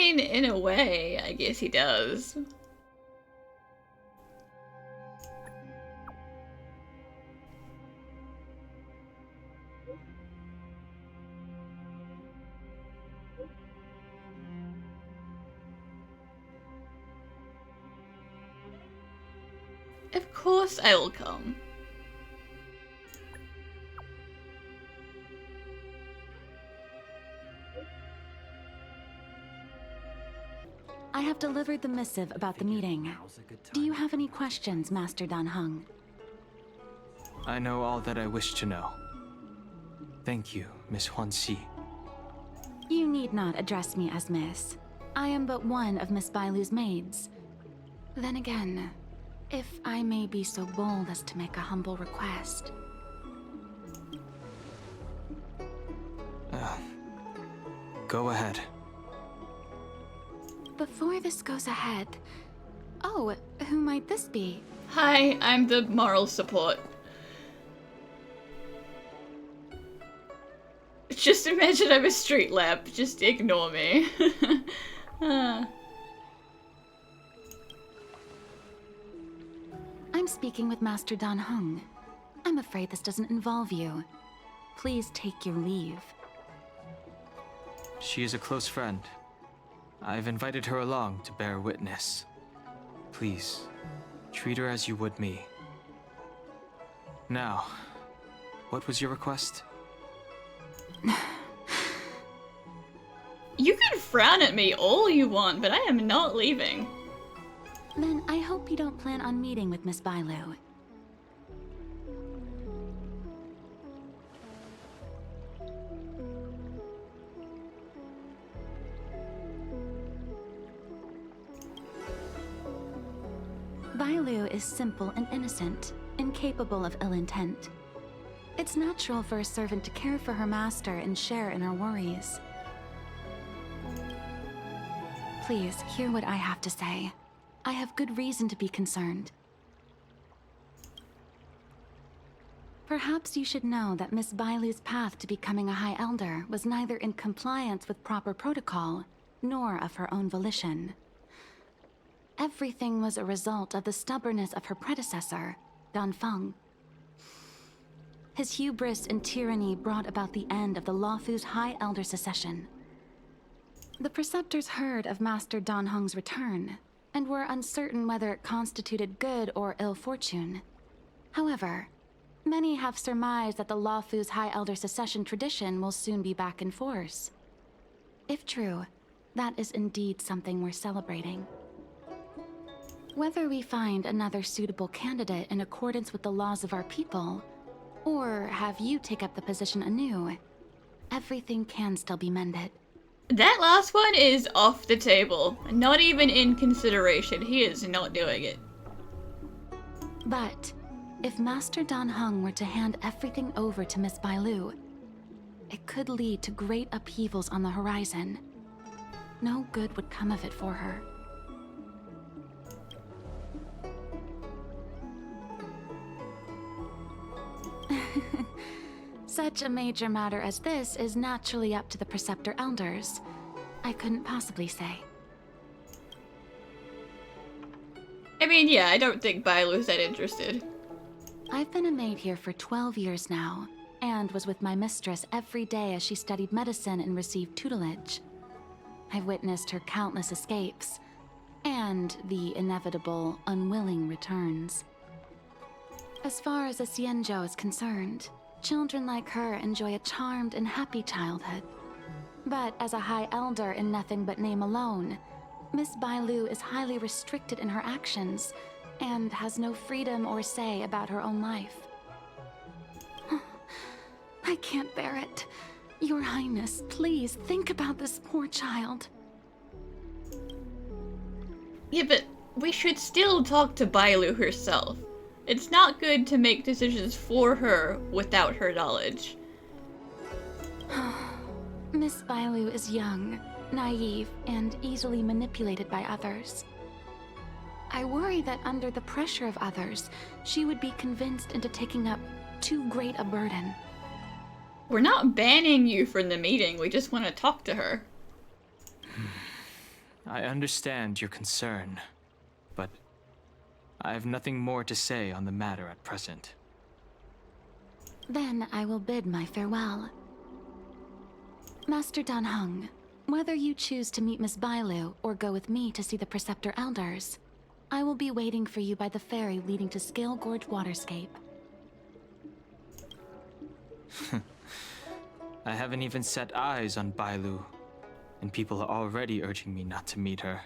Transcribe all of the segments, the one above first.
mean, in a way, I guess he does. Of course I will come. I have delivered the missive about the meeting. Do you have any questions, Master Dan Heng? I know all that I wish to know. Thank you, Miss Huanxi. You need not address me as Miss. I am but one of Miss Bailu's maids. Then again, if I may be so bold as to make a humble request. Go ahead. Before this goes ahead... Oh, who might this be? Hi, I'm the moral support. Just imagine I'm a street lamp. Just ignore me. I'm speaking with Master Dan Heng. I'm afraid this doesn't involve you. Please take your leave. She is a close friend. I've invited her along to bear witness. Please, treat her as you would me. Now, what was your request? You can frown at me all you want, but I am not leaving. Then I hope you don't plan on meeting with Miss Bailu. Bailu is simple and innocent, incapable of ill intent. It's natural for a servant to care for her master and share in her worries. Please, hear what I have to say. I have good reason to be concerned. Perhaps you should know that Miss Bailu's path to becoming a High Elder was neither in compliance with proper protocol, nor of her own volition. Everything was a result of the stubbornness of her predecessor, Dan Feng. His hubris and tyranny brought about the end of the Luofu's High Elder succession. The preceptors heard of Master Dan Heng's return, and were uncertain whether it constituted good or ill fortune. However, many have surmised that the Luofu's High Elder succession tradition will soon be back in force. If true, that is indeed something worth celebrating. Whether we find another suitable candidate in accordance with the laws of our people, or have you take up the position anew, everything can still be mended. That last one is off the table. Not even in consideration. He is not doing it. But if Master Dan Heng were to hand everything over to Miss Bailu, it could lead to great upheavals on the horizon. No good would come of it for her. Such a major matter as this is naturally up to the Preceptor Elders. I couldn't possibly say. I mean, yeah, I don't think Bailu's that interested. I've been a maid here for 12 years now, and was with my mistress every day as she studied medicine and received tutelage. I've witnessed her countless escapes, and the inevitable, unwilling returns. As far as a Xianzhou is concerned, children like her enjoy a charmed and happy childhood. But as a High Elder in nothing but name alone, Miss Bailu is highly restricted in her actions, and has no freedom or say about her own life. I can't bear it. Your Highness, please think about this poor child. Yeah, but we should still talk to Bailu herself. It's not good to make decisions for her without her knowledge. Miss Bailu is young, naive, and easily manipulated by others. I worry that under the pressure of others, she would be convinced into taking up too great a burden. We're not banning you from the meeting, we just want to talk to her. I understand your concern, but I have nothing more to say on the matter at present. Then I will bid my farewell. Master Dan Heng, whether you choose to meet Miss Bailu or go with me to see the Preceptor Elders, I will be waiting for you by the ferry leading to Scale Gorge Waterscape. I haven't even set eyes on Bailu, and people are already urging me not to meet her.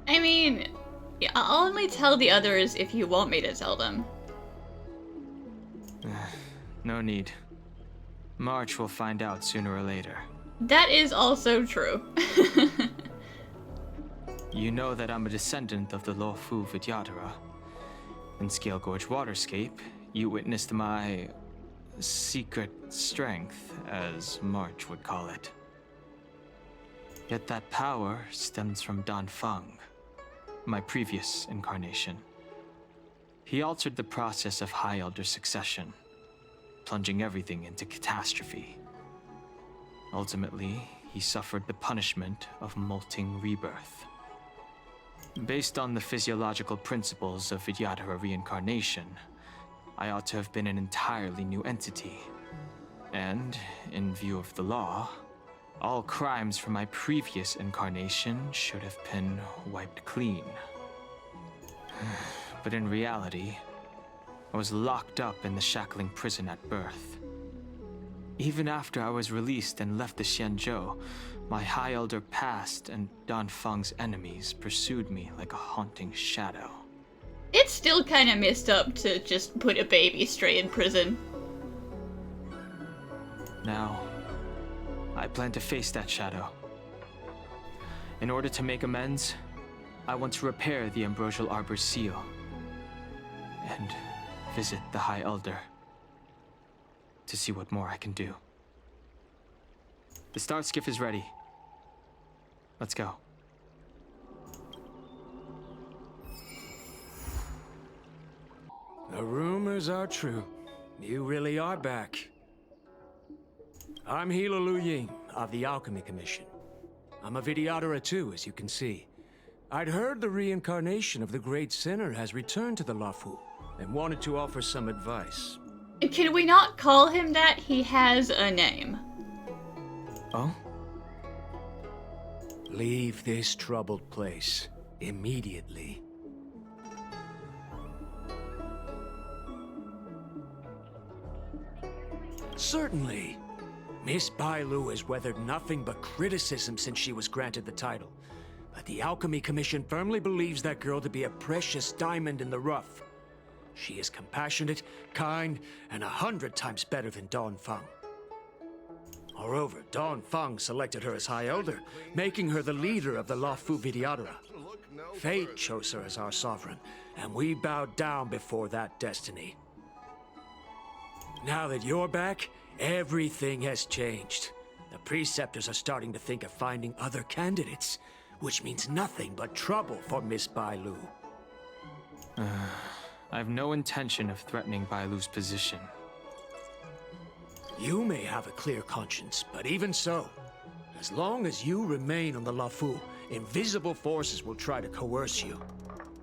I mean, yeah, I'll only tell the others if you want me to tell them. No need. March will find out sooner or later. That is also true. You know that I'm a descendant of the Luofu Vidyadhara. In Scale Gorge Waterscape, you witnessed my secret strength, as March would call it. Yet that power stems from Dan Feng, my previous incarnation. He altered the process of High Elder succession, plunging everything into catastrophe. Ultimately, he suffered the punishment of molting rebirth. Based on the physiological principles of Vidyadhara reincarnation, I ought to have been an entirely new entity. And, in view of the law, all crimes from my previous incarnation should have been wiped clean. But in reality, I was locked up in the shackling prison at birth. Even after I was released and left the Xianzhou, my High Elder past and Dan Feng's enemies pursued me like a haunting shadow. It's still kind of messed up to just put a baby straight in prison. Now, I plan to face that shadow. In order to make amends, I want to repair the Ambrosial Arbor's seal and visit the High Elder to see what more I can do. The star skiff is ready. Let's go. The rumors are true. You really are back. I'm Hila Lu Ying of the Alchemy Commission. I'm a Vidyadhara too, as you can see. I'd heard the reincarnation of the Great Sinner has returned to the Luofu and wanted to offer some advice. Can we not call him that? He has a name. Oh? Leave this troubled place immediately. Certainly. Miss Bailu has weathered nothing but criticism since she was granted the title. But the Alchemy Commission firmly believes that girl to be a precious diamond in the rough. She is compassionate, kind, and 100 times better than Dan Feng. Moreover, Dan Feng selected her as High Elder, making her the leader of the Luofu Vidyadhara. Fate chose her as our sovereign, and we bowed down before that destiny. Now that you're back, everything has changed. The Preceptors are starting to think of finding other candidates, which means nothing but trouble for Miss Bailu. I have no intention of threatening Bailu's position. You may have a clear conscience, but even so, as long as you remain on the Luofu, invisible forces will try to coerce you.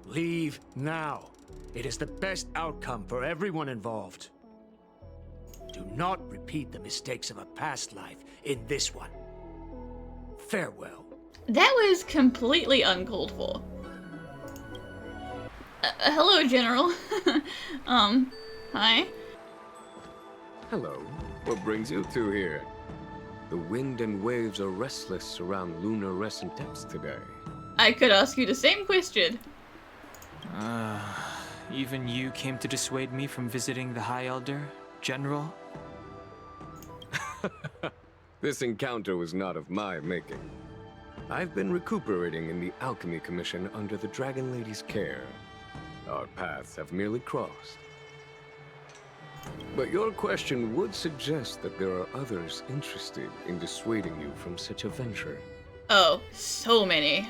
Leave now. It is the best outcome for everyone involved. Do not repeat the mistakes of a past life in this one. Farewell. That was completely uncalled for. Hello, General. Hi. Hello. What brings you two here? The wind and waves are restless around lunar-rescent depths today. I could ask you the same question. Even you came to dissuade me from visiting the High Elder, General? This encounter was not of my making. I've been recuperating in the Alchemy Commission under the Dragon Lady's care. Our paths have merely crossed. But your question would suggest that there are others interested in dissuading you from such a venture. Oh, so many.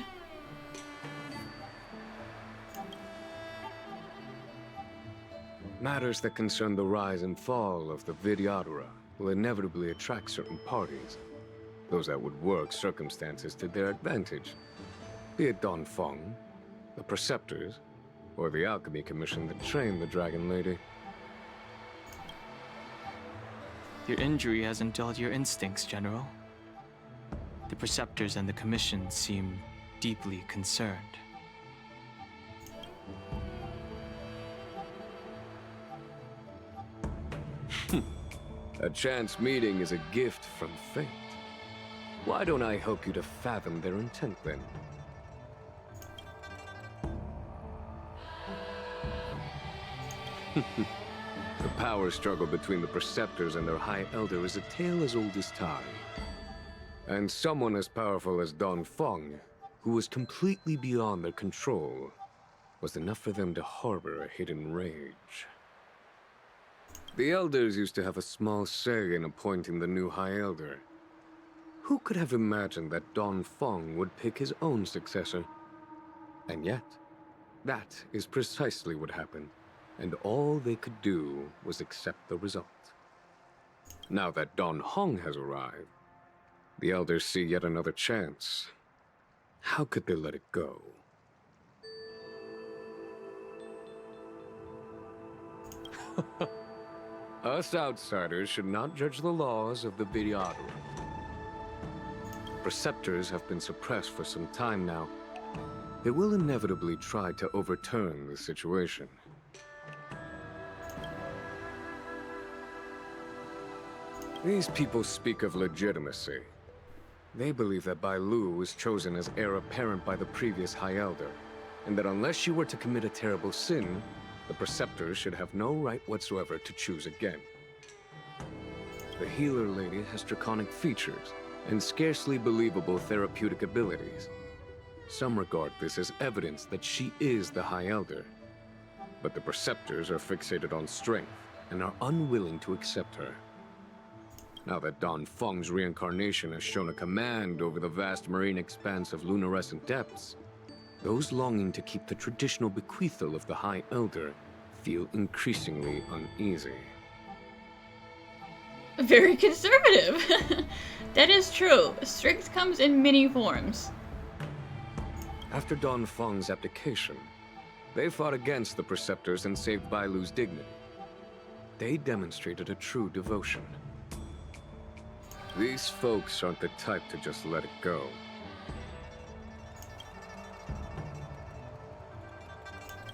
Matters that concern the rise and fall of the Vidyadhara will inevitably attract certain parties. Those that would work circumstances to their advantage. Be it Don Feng, the Preceptors, or the Alchemy Commission that trained the Dragon Lady. Your injury hasn't dulled your instincts, General. The Preceptors and the Commission seem deeply concerned. A chance meeting is a gift from fate. Why don't I help you to fathom their intent then? The power struggle between the Preceptors and their High Elder is a tale as old as time. And someone as powerful as Don Feng, who was completely beyond their control, was enough for them to harbor a hidden rage. The Elders used to have a small say in appointing the new High Elder. Who could have imagined that Don Feng would pick his own successor? And yet, that is precisely what happened, and all they could do was accept the result. Now that Don Hong has arrived, the Elders see yet another chance. How could they let it go? Us outsiders should not judge the laws of the Vidyadhara. Preceptors have been suppressed for some time now. They will inevitably try to overturn the situation. These people speak of legitimacy. They believe that Bailu was chosen as heir apparent by the previous High Elder, and that unless you were to commit a terrible sin, the Preceptors should have no right whatsoever to choose again. The Healer Lady has draconic features and scarcely believable therapeutic abilities. Some regard this as evidence that she is the High Elder, but the Preceptors are fixated on strength and are unwilling to accept her. Now that Don Feng's reincarnation has shown a command over the vast marine expanse of luminescent depths, those longing to keep the traditional bequeathal of the High Elder feel increasingly uneasy. Very conservative. That is true. Strength comes in many forms. After Don Feng's abdication, they fought against the Preceptors and saved Bailu's dignity. They demonstrated a true devotion. These folks aren't the type to just let it go.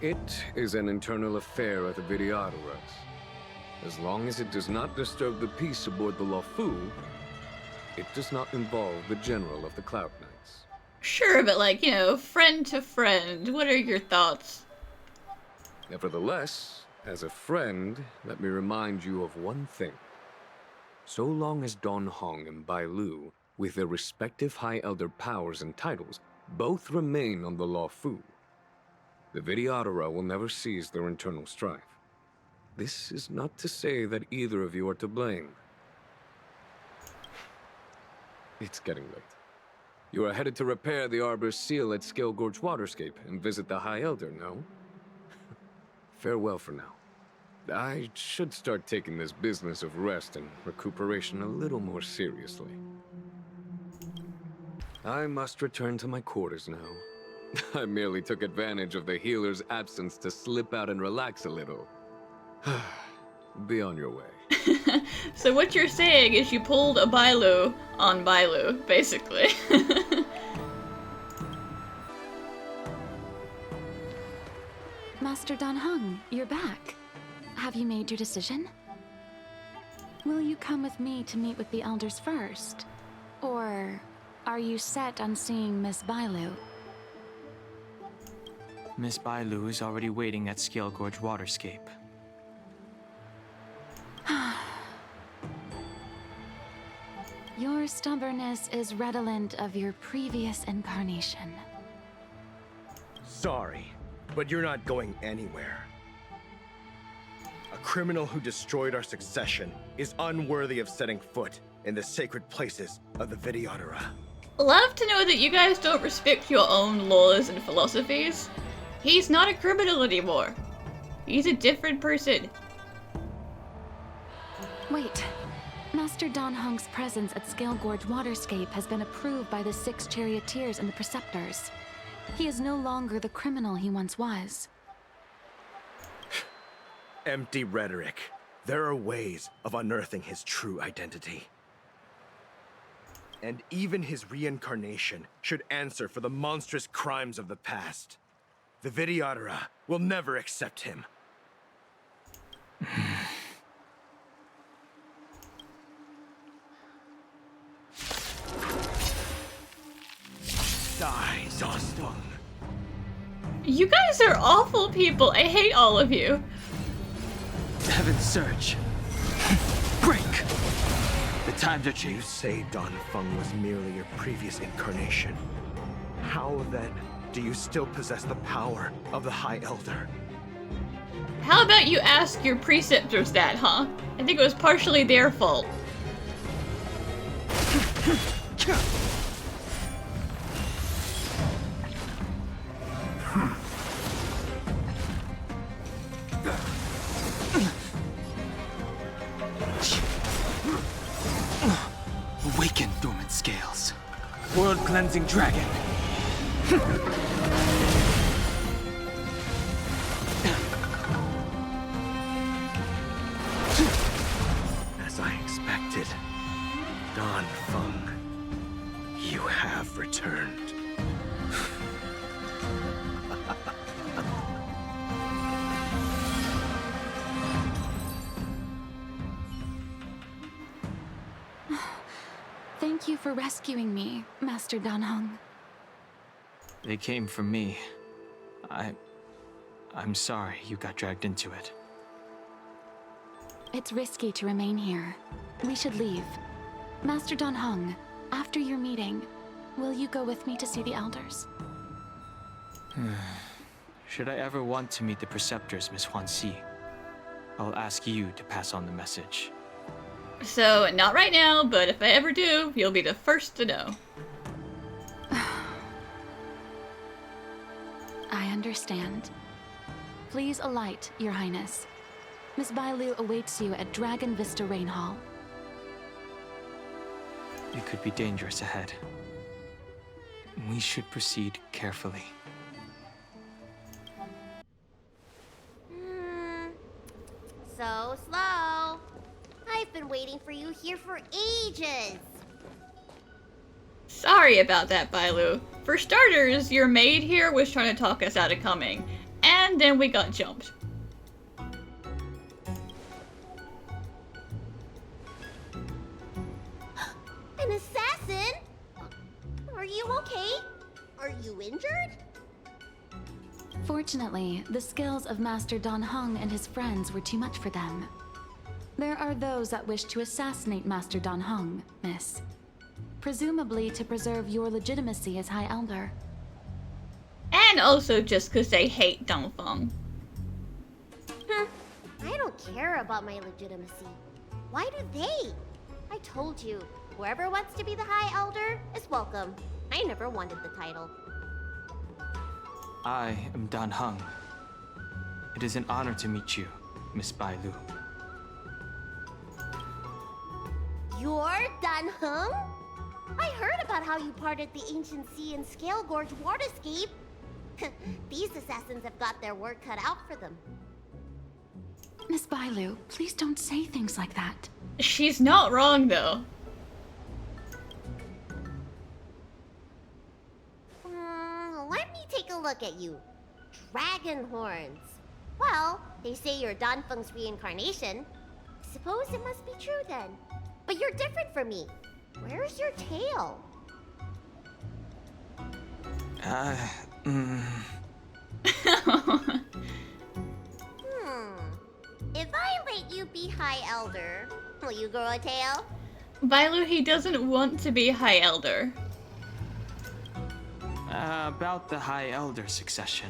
It is an internal affair of the Vidyadharas. As long as it does not disturb the peace aboard the Luofu, it does not involve the General of the Cloud Knights. Sure, but like, friend to friend, what are your thoughts? Nevertheless, as a friend, let me remind you of one thing. So long as Don Hong and Bailu, with their respective High Elder powers and titles, both remain on the Luofu, the Vidyadhara will never cease their internal strife. This is not to say that either of you are to blame. It's getting late. You are headed to repair the Arbor's seal at Scale Gorge Waterscape and visit the High Elder, no? Farewell for now. I should start taking this business of rest and recuperation a little more seriously. I must return to my quarters now. I merely took advantage of the healer's absence to slip out and relax a little. Be on your way. So what you're saying is you pulled a Bailu on Bailu, basically. Master Dan Heng, you're back. Have you made your decision? Will you come with me to meet with the elders first? Or are you set on seeing Miss Bailu? Miss Bailu is already waiting at Scale Gorge Waterscape. Your stubbornness is redolent of your previous incarnation. Sorry, but you're not going anywhere. A criminal who destroyed our succession is unworthy of setting foot in the sacred places of the Vidyadhara. Love to know that you guys don't respect your own laws and philosophies. He's not a criminal anymore. He's a different person. Wait. Master Dan Heng's presence at Scale Gorge Waterscape has been approved by the 6 charioteers and the preceptors. He is no longer the criminal he once was. Empty rhetoric. There are ways of unearthing his true identity. And even his reincarnation should answer for the monstrous crimes of the past. The Vidyadhara will never accept him. Die, Zostung. You guys are awful people. I hate all of you. Heaven's surge. Break! The times are You changed. say Don Feng was merely your previous incarnation. How then do you still possess the power of the High Elder? How about you ask your preceptors that, huh? I think it was partially their fault. Awaken, dormant scales. World-cleansing dragon. As I expected, Don Feng, you have returned. Thank you for rescuing me, Master Dan Heng. They came for me. I'm sorry you got dragged into it. It's risky to remain here. We should leave. Master Dan Heng, after your meeting, will you go with me to see the elders? Should I ever want to meet the preceptors, Miss Huanxi, I'll ask you to pass on the message. So, not right now, but if I ever do, you'll be the first to know. I understand. Please alight, Your Highness. Miss Bailu awaits you at Dragon Vista Rain Hall. It could be dangerous ahead. We should proceed carefully. So slow. I've been waiting for you here for ages. Sorry about that, Bailu. For starters, your maid here was trying to talk us out of coming, and then we got jumped. An assassin? Are you okay? Are you injured? Fortunately, the skills of Master Dan Heng and his friends were too much for them. There are those that wish to assassinate Master Dan Heng, Miss. Presumably to preserve your legitimacy as High Elder. And also just because they hate Dongfeng. I don't care about my legitimacy. Why do they? I told you, whoever wants to be the High Elder is welcome. I never wanted the title. I am Dan Heng. It is an honor to meet you, Miss Bailu. You're Dan Heng? I heard about how you parted the ancient sea in Scale Gorge Waterscape. These assassins have got their work cut out for them. Miss Bailu, please don't say things like that. She's not wrong, though. Let me take a look at you. Dragon horns. Well, they say you're Dan Feng's reincarnation. Suppose it must be true then. But you're different from me. Where's your tail? If I let you be High Elder, will you grow a tail? Bailu, he doesn't want to be High Elder. About the High Elder succession.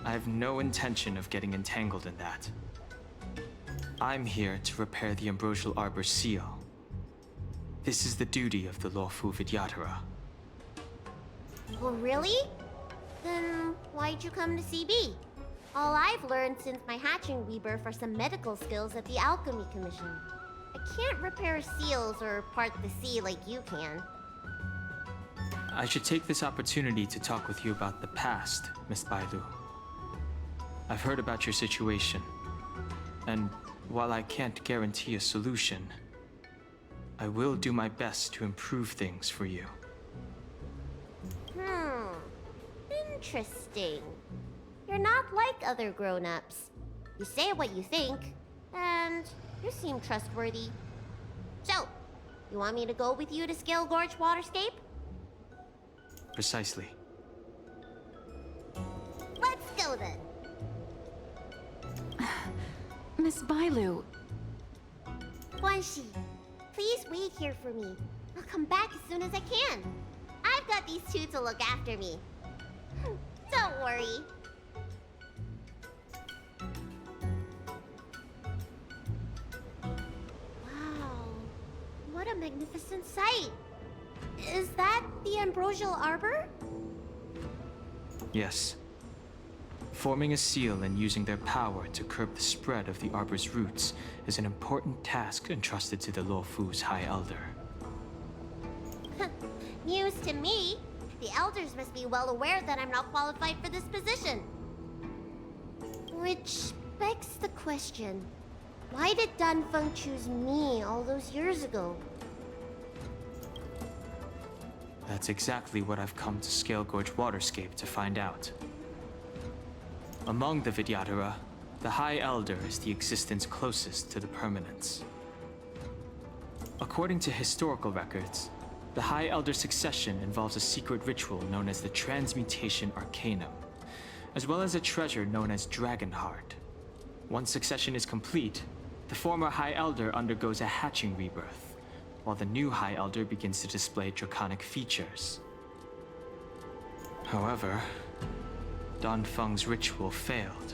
I have no intention of getting entangled in that. I'm here to repair the Ambrosial Arbor's seal. This is the duty of the lawful Vidyadhara. Oh, really? Then why'd you come to CB? All I've learned since my hatching rebirth are some medical skills at the Alchemy Commission. I can't repair seals or part the sea like you can. I should take this opportunity to talk with you about the past, Miss Bailu. I've heard about your situation, and while I can't guarantee a solution, I will do my best to improve things for you. Interesting. You're not like other grown-ups. You say what you think, and you seem trustworthy. So, you want me to go with you to Scale Gorge Waterscape? Precisely. Let's go then. Miss Bailu, Guanxi, please wait here for me. I'll come back as soon as I can. I've got these two to look after me. Don't worry. Wow, what a magnificent sight. Is that the Ambrosial Arbor? Yes. Forming a seal and using their power to curb the spread of the Arbor's roots is an important task entrusted to the Luofu's High Elder. News to me. The elders must be well aware that I'm not qualified for this position. Which begs the question, why did Danfeng choose me all those years ago? That's exactly what I've come to Scale Gorge Waterscape to find out. Among the Vidyadhara, the High Elder is the existence closest to the permanence. According to historical records, the High Elder succession involves a secret ritual known as the Transmutation Arcanum, as well as a treasure known as Dragon Heart. Once succession is complete, the former High Elder undergoes a hatching rebirth, while the new High Elder begins to display draconic features. However, Danfeng's ritual failed,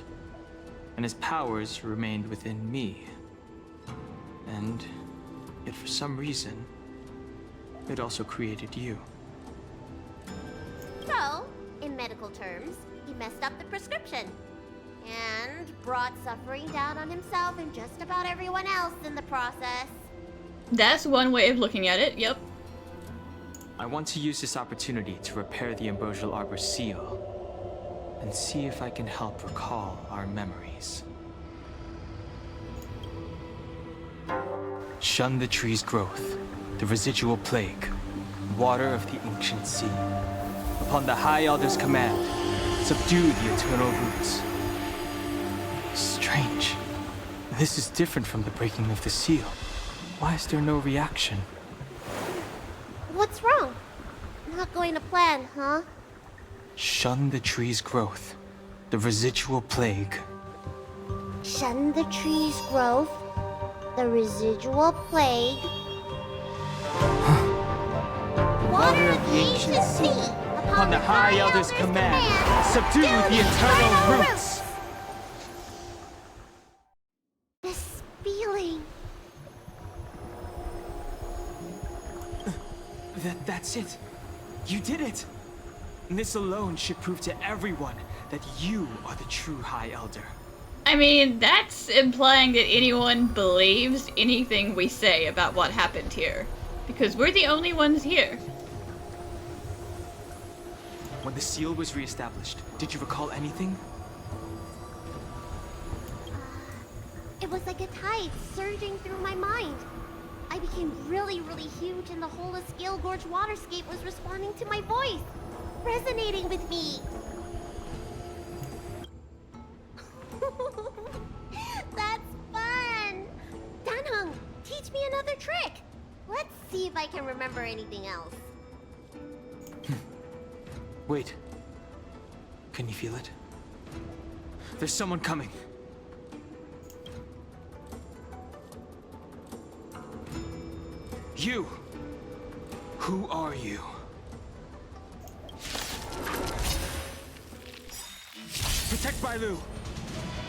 and his powers remained within me. And yet for some reason, it also created you. So, in medical terms, he messed up the prescription. And brought suffering down on himself and just about everyone else in the process. That's one way of looking at it, yep. I want to use this opportunity to repair the Ambrosial Arbor seal, and see if I can help recall our memories. Shun the tree's growth, the residual plague, water of the ancient sea. Upon the High Elder's command, subdue the eternal roots. Strange. This is different from the breaking of the seal. Why is there no reaction? What's wrong? Not going to plan, huh? Shun the tree's growth, the residual plague. Shun the tree's growth, the residual plague. Water of the ancient sea, Upon the High Elder's command, subdue the eternal roots! This feeling. That's it. You did it. This alone should prove to everyone that you are the true High Elder. I mean, that's implying that anyone believes anything we say about what happened here. Because we're the only ones here. When the seal was reestablished, did you recall anything? It was like a tide surging through my mind. I became really, really huge, and the whole of Scale Gorge Waterscape was responding to my voice, resonating with me. That's fun! Danheng, teach me another trick. Let's see if I can remember anything else. Wait. Can you feel it? There's someone coming. You! Who are you? Protect Bailu!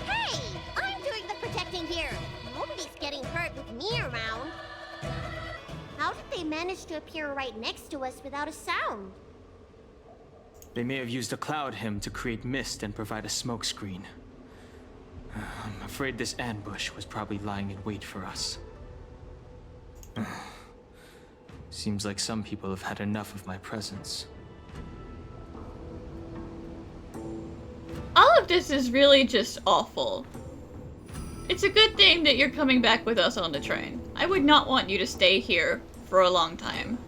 Hey! I'm doing the protecting here. Nobody's getting hurt with me around. How did they manage to appear right next to us without a sound? They may have used a cloud hymn to create mist and provide a smokescreen. I'm afraid this ambush was probably lying in wait for us. Seems like some people have had enough of my presence. All of this is really just awful. It's a good thing that you're coming back with us on the train. I would not want you to stay here for a long time.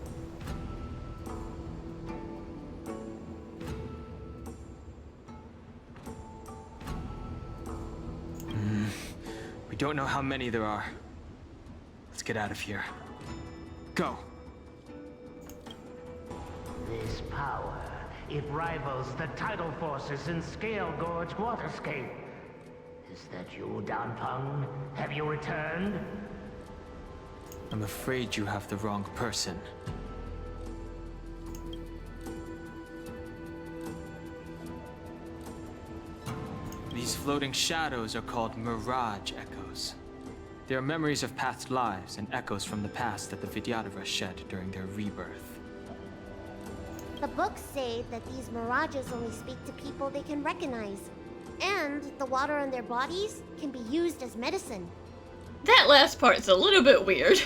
We don't know how many there are. Let's get out of here. Go! This power, it rivals the tidal forces in Scale Gorge Waterscape. Is that you, Danfeng? Have you returned? I'm afraid you have the wrong person. These floating shadows are called mirage echoes. They are memories of past lives and echoes from the past that the Vidyadhara shed during their rebirth. The books say that these mirages only speak to people they can recognize. And the water in their bodies can be used as medicine. That last part's a little bit weird.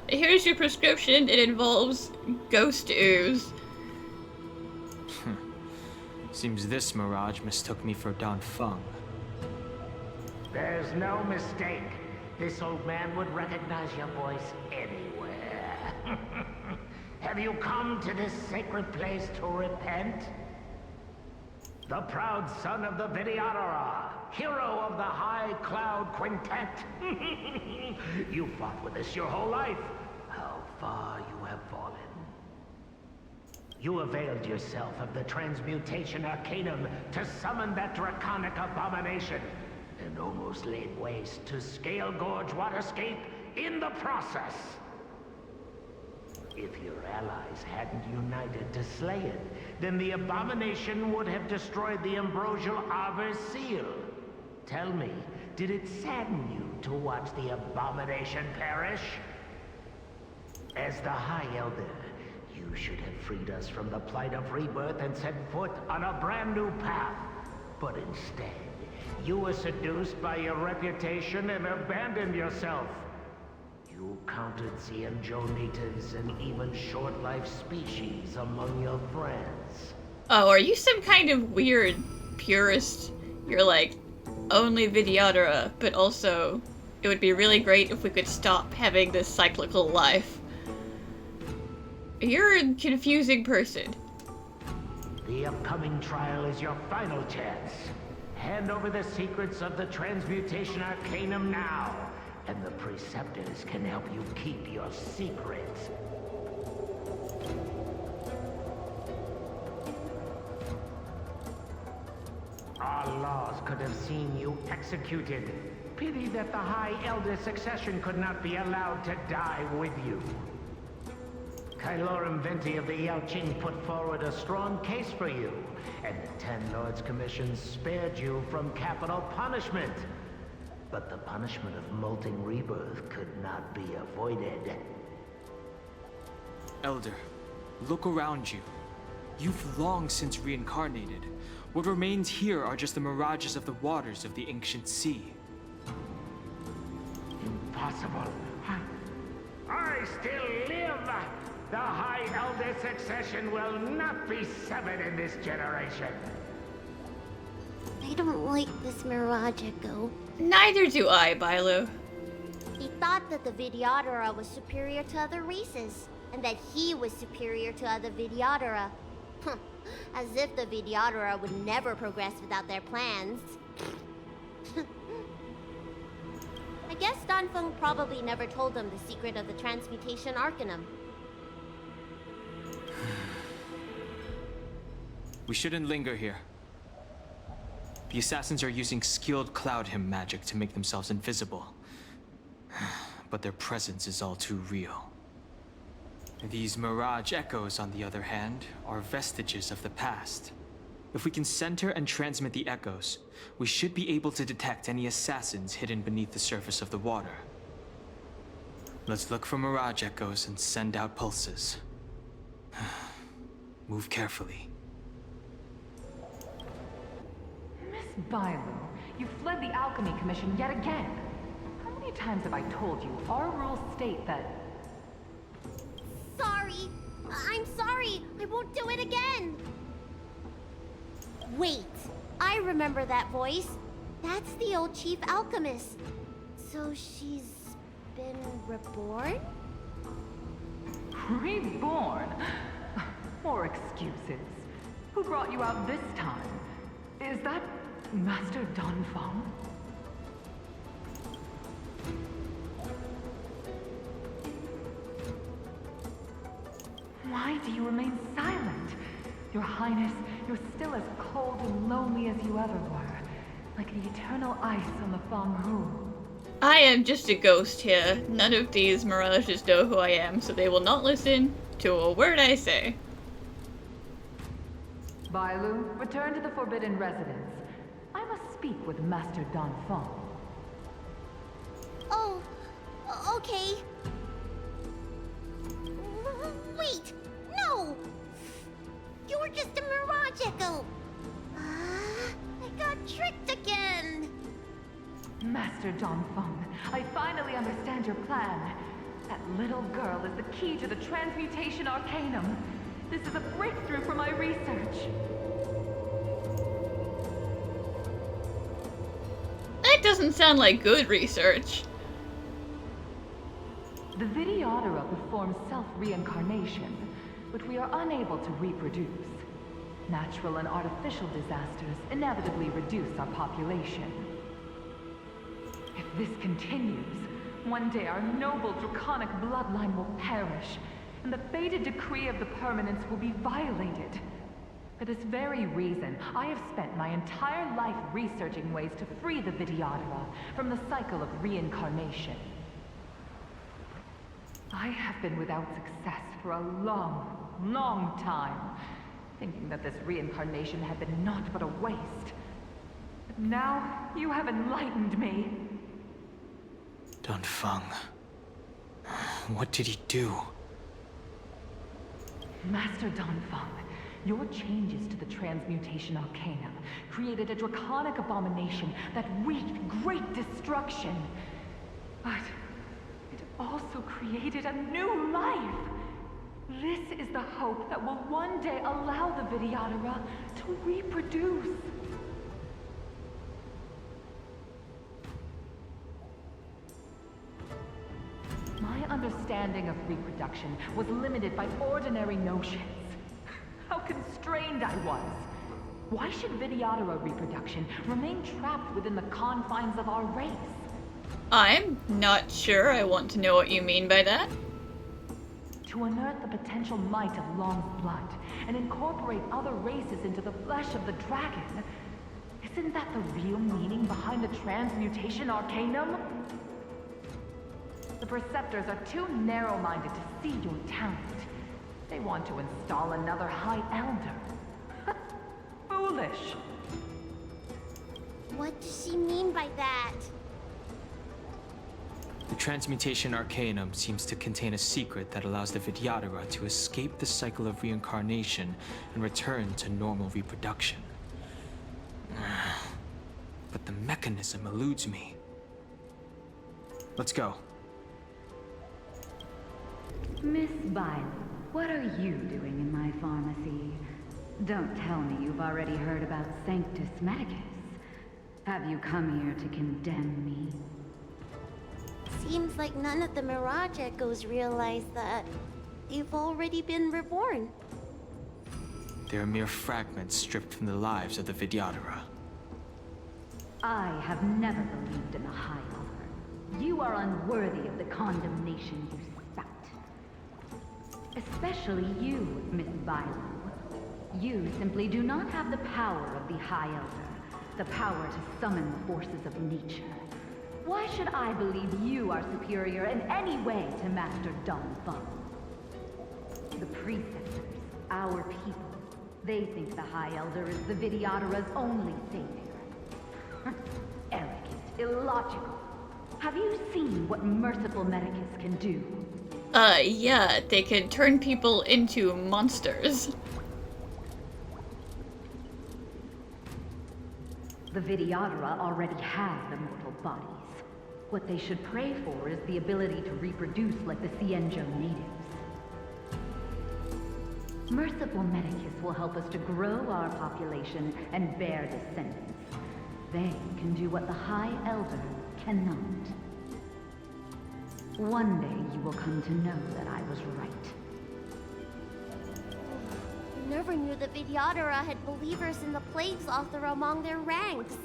Here's your prescription. It involves ghost ooze. Seems this mirage mistook me for Danfeng. There's no mistake. This old man would recognize your voice anywhere. Have you come to this sacred place to repent? The proud son of the Vidyadhara, hero of the High Cloud Quintet. You fought with us your whole life. How far you have fallen. You availed yourself of the Transmutation Arcanum to summon that draconic abomination, and almost laid waste to Scale Gorge Waterscape in the process. If your allies hadn't united to slay it, then the abomination would have destroyed the Ambrosial Arbor's seal. Tell me, did it sadden you to watch the abomination perish? As the High Elder, you should have freed us from the plight of rebirth and set foot on a brand new path. But instead, you were seduced by your reputation and abandoned yourself. You counted Xianjonitas and even short-life species among your friends. Oh, are you some kind of weird purist? You're like, only Vidyadhara, but also it would be really great if we could stop having this cyclical life. You're a confusing person. The upcoming trial is your final chance. Hand over the secrets of the Transmutation Arcanum now, and the Preceptors can help you keep your secrets. Our laws could have seen you executed. Pity that the High Elder succession could not be allowed to die with you. Kylorum Venti of the Yaoqing put forward a strong case for you, and the Ten Lords Commission spared you from capital punishment. But the punishment of molting rebirth could not be avoided. Elder, look around you. You've long since reincarnated. What remains here are just the mirages of the waters of the ancient sea. Impossible. I still live! The High Elder succession will not be severed in this generation. I don't like this mirage echo. Neither do I, Bailu. He thought that the Vidyadhara was superior to other races, and that he was superior to other Vidyadhara. As if the Vidyadhara would never progress without their plans. I guess Danfeng probably never told them the secret of the Transmutation Arcanum. We shouldn't linger here. The assassins are using skilled cloud hymn magic to make themselves invisible. But their presence is all too real. These mirage echoes, on the other hand, are vestiges of the past. If we can center and transmit the echoes, we should be able to detect any assassins hidden beneath the surface of the water. Let's look for mirage echoes and send out pulses. Move carefully. Miss Bailu, You fled the Alchemy Commission yet again. How many times have I told you our rules state that... Sorry. I'm sorry. I won't do it again. Wait. I remember that voice. That's the old chief alchemist. So she's been reborn? Reborn? More excuses. Who brought you out this time? Is that Master Donfeng? Why do you remain silent? Your Highness, you're still as cold and lonely as you ever were. Like the eternal ice on the Fanghu. I am just a ghost here. None of these mirages know who I am, so they will not listen to a word I say. Bailu, return to the Forbidden Residence. I must speak with Master Donfeng. Oh, okay. Wait! No! You're just a mirage echo! I got tricked again! Master Donfeng, I finally understand your plan. That little girl is the key to the Transmutation Arcanum. This is a breakthrough for my research. That doesn't sound like good research. The Vidyadhara performs self-reincarnation, but we are unable to reproduce. Natural and artificial disasters inevitably reduce our population. If this continues, one day our noble draconic bloodline will perish, and the fated decree of the permanence will be violated. For this very reason, I have spent my entire life researching ways to free the Vidyadhara from the cycle of reincarnation. I have been without success for a long, long time, thinking that this reincarnation had been naught but a waste. But now, you have enlightened me. Donfeng. What did he do? Master Donfeng, your changes to the Transmutation Arcanum created a draconic abomination that wreaked great destruction. But it also created a new life. This is the hope that will one day allow the Vidyadhara to reproduce. My understanding of reproduction was limited by ordinary notions. How constrained I was. Why should Vidyadhara reproduction remain trapped within the confines of our race? I'm not sure I want to know what you mean by that. To unearth the potential might of Long's blood and incorporate other races into the flesh of the dragon. Isn't that the real meaning behind the Transmutation Arcanum? The Preceptors are too narrow-minded to see your talent. They want to install another High Elder. Foolish. What does she mean by that? The Transmutation Arcanum seems to contain a secret that allows the Vidyadhara to escape the cycle of reincarnation and return to normal reproduction. But the mechanism eludes me. Let's go. Miss Bailu, what are you doing in my pharmacy? Don't tell me you've already heard about Sanctus Medicus. Have you come here to condemn me? Seems like none of the Mirage Echoes realize that they've already been reborn. They are mere fragments stripped from the lives of the Vidyadhara. I have never believed in the High Elder. You are unworthy of the condemnation you spout. Especially you, Miss Bailu. You simply do not have the power of the High Elder, the power to summon the forces of nature. Why should I believe you are superior in any way to Master Donfeng? The Preceptors, our people, they think the High Elder is the Vidyadhara's only savior. Arrogant, illogical. Have you seen what merciful Medicus can do? Yeah, they can turn people into monsters. The Vidyadhara already have immortal bodies. What they should pray for is the ability to reproduce like the Xianzhou natives. Merciful Medicus will help us to grow our population and bear descendants. They can do what the High Elder cannot. One day you will come to know that I was right. I never knew the Vidyadhara had believers in the Plagues Author among their ranks.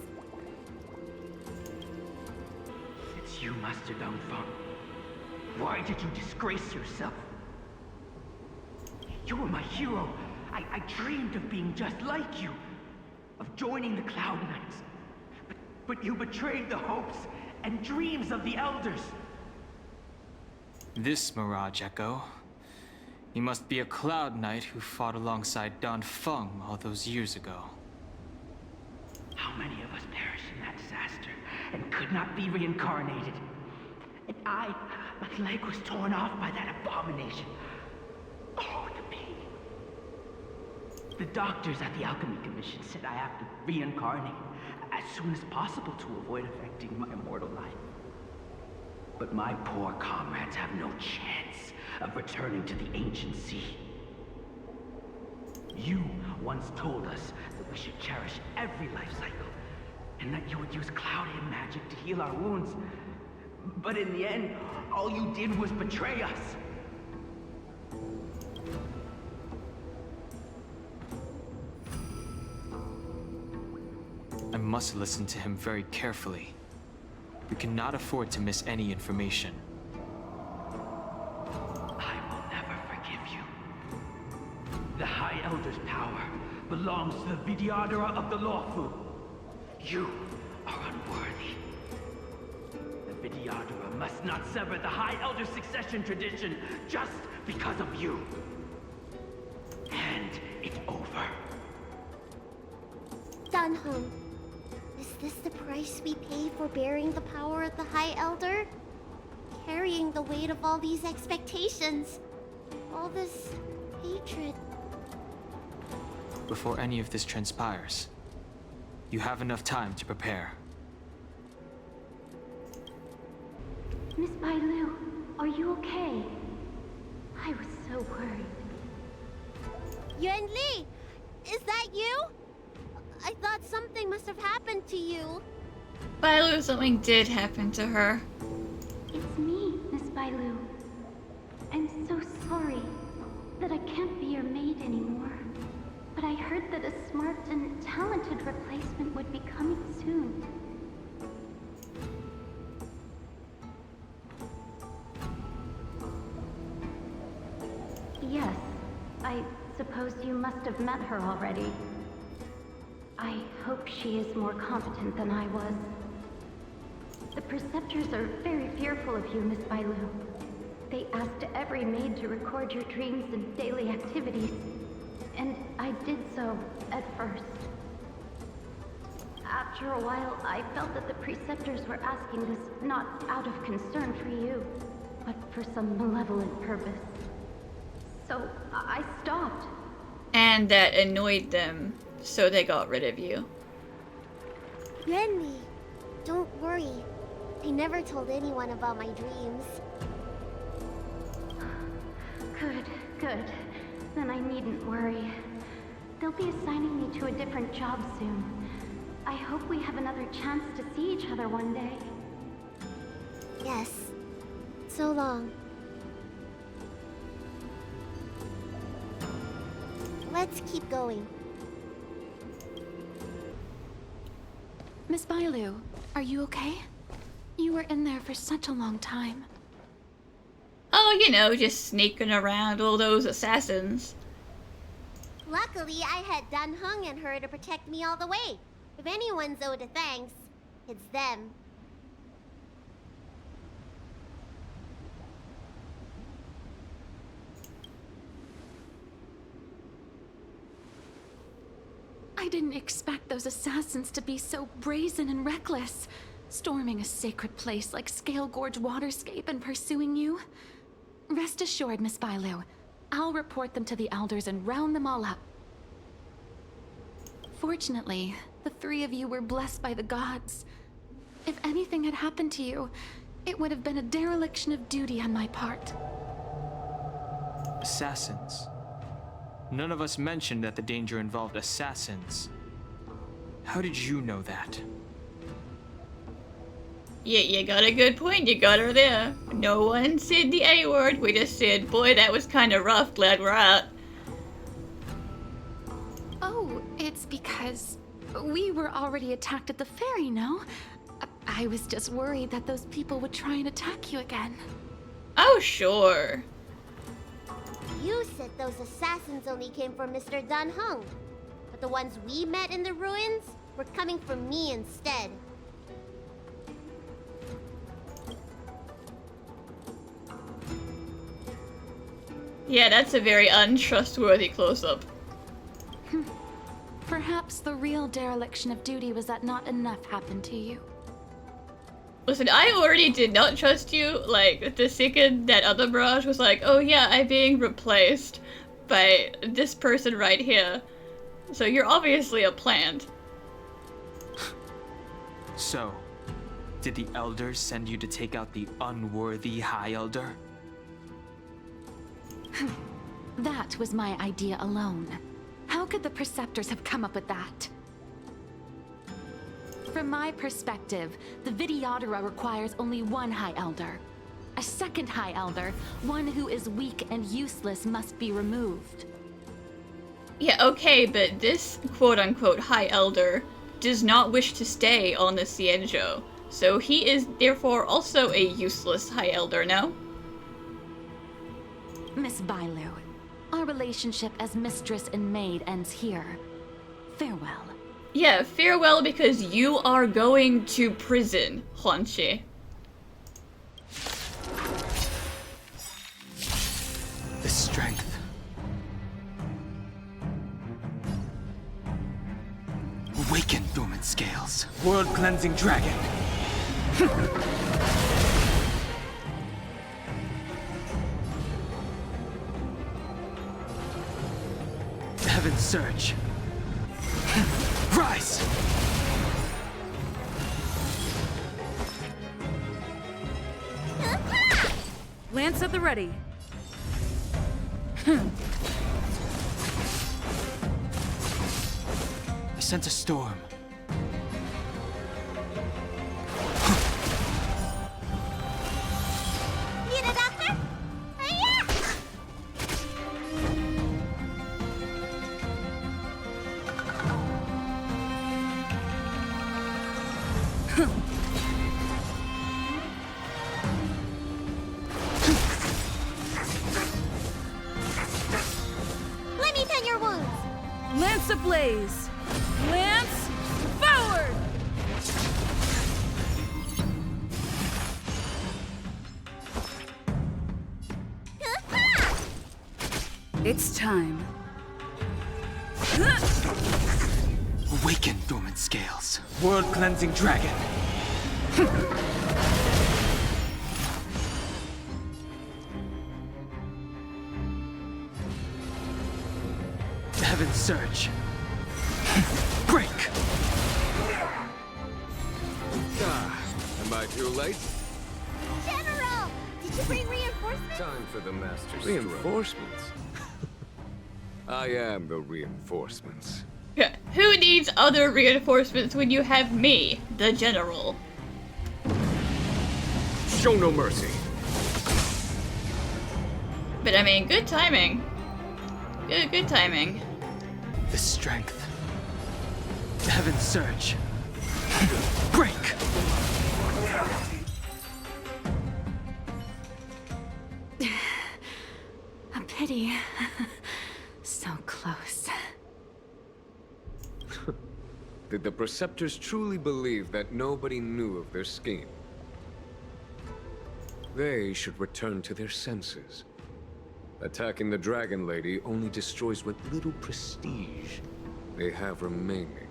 It's you, Master Dongfeng. Why did you disgrace yourself? You were my hero. I dreamed of being just like you. Of joining the Cloud Knights. But you betrayed the hopes and dreams of the Elders. This Mirage Echo. He must be a Cloud Knight who fought alongside Dongfeng all those years ago. How many of us perished in that disaster and could not be reincarnated? And my leg was torn off by that abomination. Oh, the pain. The doctors at the Alchemy Commission said I have to reincarnate as soon as possible to avoid affecting my immortal life. But my poor comrades have no chance of returning to the ancient sea. You once told us that we should cherish every life cycle, and that you would use cloudy magic to heal our wounds. But in the end, all you did was betray us. I must listen to him very carefully. We cannot afford to miss any information. I will never forgive you. The High Elder's power belongs to the Vidyadhara of the Lawfu. You are unworthy. The Vidyadhara must not sever the High Elder's succession tradition just because of you. And it's over. Danheng, is this the price we pay for bearing the power of the High Elder? Carrying the weight of all these expectations. All this hatred. Before any of this transpires, you have enough time to prepare. Miss Bailu, are you okay? I was so worried. Yuan Li, is that you? I thought something must have happened to you. Bailu, something did happen to her. It's me, Miss Bailu. I'm so sorry that I can't be your maid anymore. But I heard that a smart and talented replacement would be coming soon. Yes, I suppose you must have met her already. I hope she is more competent than I was. The Preceptors are very fearful of you, Miss Bailu. They asked every maid to record your dreams and daily activities. And I did so at first. After a while, I felt that the Preceptors were asking this not out of concern for you, but for some malevolent purpose. So I stopped. And that annoyed them, so they got rid of you. Yuan Li, don't worry. I never told anyone about my dreams. Good, good. Then I needn't worry. They'll be assigning me to a different job soon. I hope we have another chance to see each other one day. Yes. So long. Let's keep going. Miss Bailu, are you okay? You were in there for such a long time. Oh, you know, just sneaking around all those assassins. Luckily, I had Danheng and her to protect me all the way. If anyone's owed a thanks, it's them. I didn't expect those assassins to be so brazen and reckless, storming a sacred place like Scale Gorge Waterscape and pursuing you. Rest assured, Miss Bailu, I'll report them to the Elders and round them all up. Fortunately, the the three of you were blessed by the gods. If anything had happened to you, it would have been a dereliction of duty on my part. Assassins. None of us mentioned that the danger involved assassins. How did you know that? Yeah, you got a good point. You got her there. No one said the A word. We just said, boy, that was kind of rough. Glad we're out. Oh, it's because we were already attacked at the ferry, no? I was just worried that those people would try and attack you again. Oh, sure. You said those assassins only came from Mr. Dan Heng. But the ones we met in the ruins were coming from me instead. Yeah, that's a very untrustworthy close-up. Perhaps the real dereliction of duty was that not enough happened to you. Listen, I already did not trust you, like, the second that other barrage was like, oh yeah, I'm being replaced by this person right here. So you're obviously a plant. So, did the elders send you to take out the unworthy High Elder? That was my idea alone. How could the Preceptors have come up with that? From my perspective, the Videodora requires only one High Elder. A second High Elder, one who is weak and useless, must be removed. Yeah, okay, but this quote-unquote High Elder does not wish to stay on the Cienjo. So he is therefore also a useless High Elder, no? Miss Bailu, our relationship as mistress and maid ends here. Farewell. Yeah, farewell because you are going to prison, Huanxi. The strength. Awaken, dormant scales. World-cleansing dragon. Heaven's surge. Rise! Lance at the ready. I sense a storm. Need a doctor? Yeah! Let me tend your wounds. Lance ablaze. Lance forward. It's time. Awaken, dormant scales. World-cleansing dragon. Heaven's surge. Break! Am I too late? General! Did you bring reinforcements? Time for the master's reinforcements. I am the reinforcements. Yeah, who needs other reinforcements when you have me, the general? Show no mercy. But I mean, good timing. Good timing. The strength. Heaven's surge. Break! A pity. So close. Did the Preceptors truly believe that nobody knew of their scheme? They should return to their senses. Attacking the Dragon Lady only destroys what little prestige they have remaining.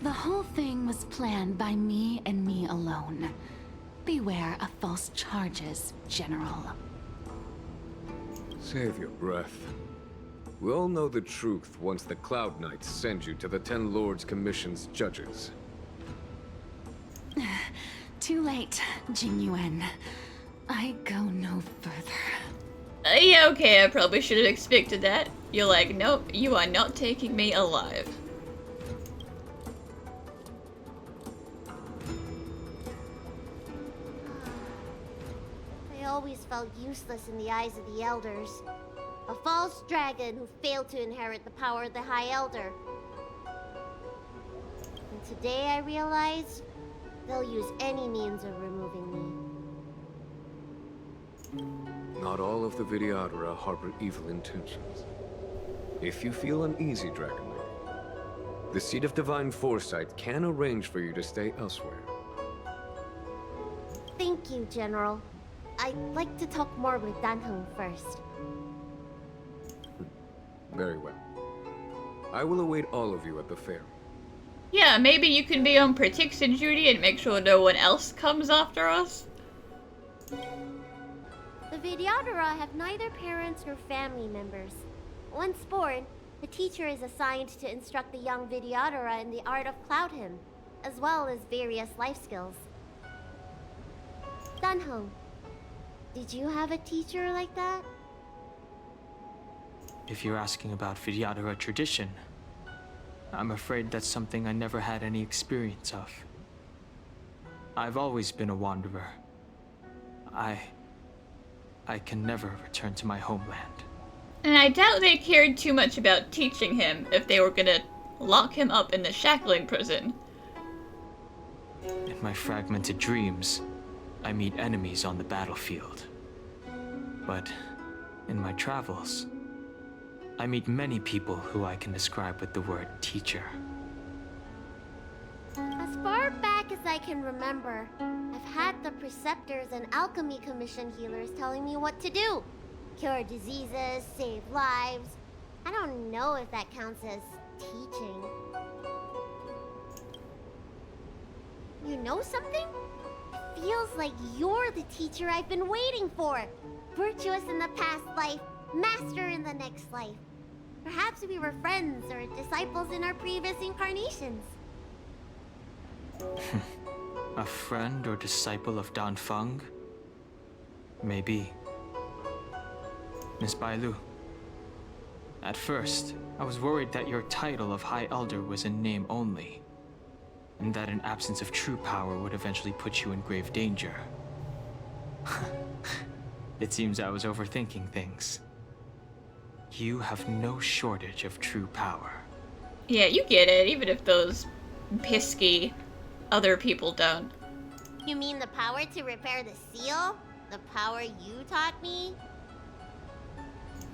The whole thing was planned by me and me alone. Beware of false charges, General. Save your breath. We'll know the truth once the Cloud Knights send you to the Ten Lords Commission's judges. Too late, Jingyuan. I go no further. Yeah, okay, I probably should have expected that. You're like, nope, you are not taking me alive. I always felt useless in the eyes of the elders. A false dragon who failed to inherit the power of the High Elder. And today I realized they'll use any means of removing me. Not all of the Vidyadhara harbor evil intentions. If you feel uneasy, Dragon Lady, the Seat of Divine Foresight can arrange for you to stay elsewhere. Thank you, General. I'd like to talk more with Dan Heng first. Very well. I will await all of you at the fair. Yeah, maybe you can be on protection duty and make sure no one else comes after us. The Vidyadhara have neither parents nor family members. Once born, the teacher is assigned to instruct the young Vidyadhara in the art of Cloud Hymn, as well as various life skills. Dan Heng, did you have a teacher like that? If you're asking about Vidyadhara tradition, I'm afraid that's something I never had any experience of. I've always been a wanderer. I can never return to my homeland. And I doubt they cared too much about teaching him if they were gonna lock him up in the shackling prison. In my fragmented dreams, I meet enemies on the battlefield. But in my travels, I meet many people who I can describe with the word teacher. As far back as I can remember, I've had the preceptors and alchemy commission healers telling me what to do. Cure diseases, save lives. I don't know if that counts as teaching. You know something? It feels like you're the teacher I've been waiting for. Virtuous in the past life, master in the next life. Perhaps we were friends or disciples in our previous incarnations. A friend or disciple of Dan Feng? Maybe. Miss Bailu. At first, I was worried that your title of High Elder was in name only, and that an absence of true power would eventually put you in grave danger. It seems I was overthinking things. You have no shortage of true power. Yeah, you get it, even if those pesky other people don't. You mean the power to repair the seal? The power you taught me?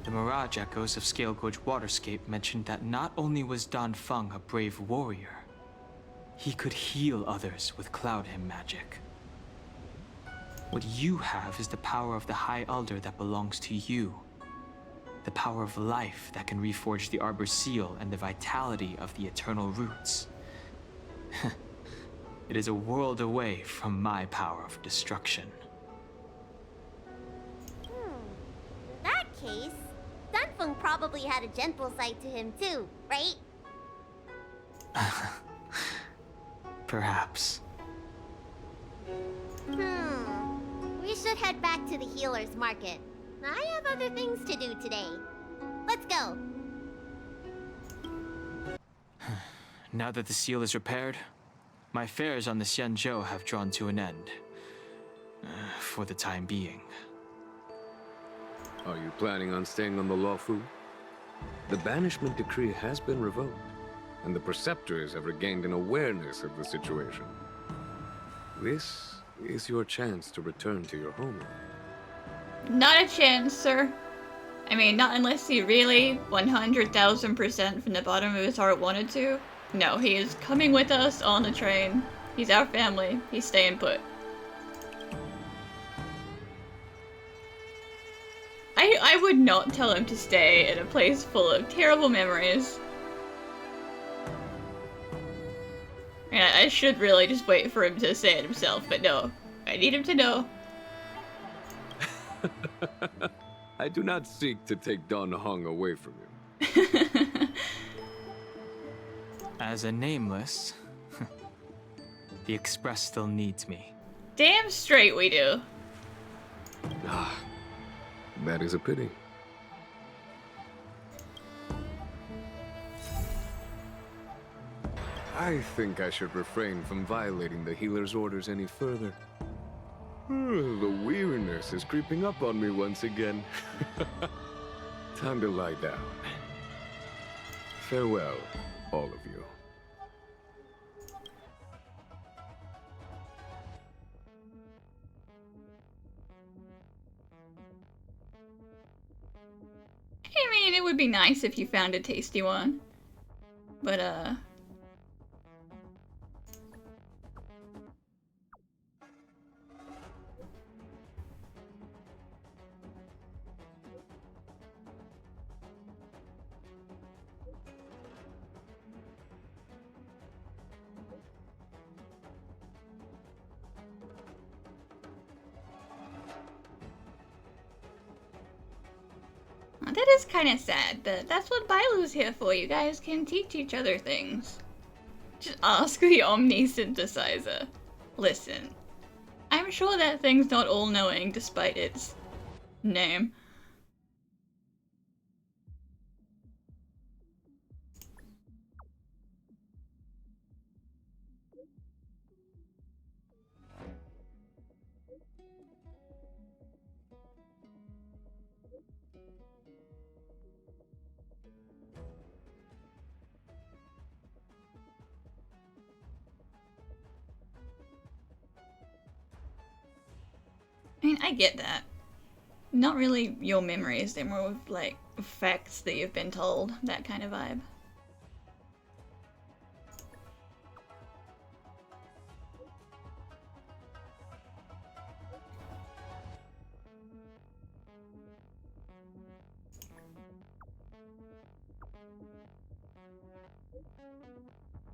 The Mirage Echoes of Scale Gorge Waterscape mentioned that not only was Dan Feng a brave warrior, he could heal others with Cloud Hymn magic. What you have is the power of the High Elder that belongs to you. The power of life that can reforge the Arbor Seal and the vitality of the Eternal Roots. It is a world away from my power of destruction. In that case, Danfeng probably had a gentle side to him too, right? Perhaps. We should head back to the healer's market. I have other things to do today. Let's go. Now that the seal is repaired, my fares on the Xianzhou have drawn to an end. For the time being. Are you planning on staying on the Luofu? The banishment decree has been revoked, and the preceptors have regained an awareness of the situation. This is your chance to return to your homeland. Not a chance, sir. I mean, not unless he really 100,000% from the bottom of his heart wanted to. No, he is coming with us on the train. He's our family. He's staying put. I would not tell him to stay in a place full of terrible memories. And I should really just wait for him to say it himself, but no. I need him to know. I do not seek to take Dan Heng away from you. As a nameless, the Express still needs me. Damn straight we do. Ah, that is a pity. I think I should refrain from violating the healer's orders any further. The weariness is creeping up on me once again. Time to lie down. Farewell, all of you. I mean, it would be nice if you found a tasty one. But, that is kind of sad, but that's what Bailu's here for. You guys can teach each other things. Just ask the Omni Synthesizer. Listen, I'm sure that thing's not all-knowing despite its name. I mean, I get that. Not really your memories, they're more of, like, facts that you've been told, that kind of vibe.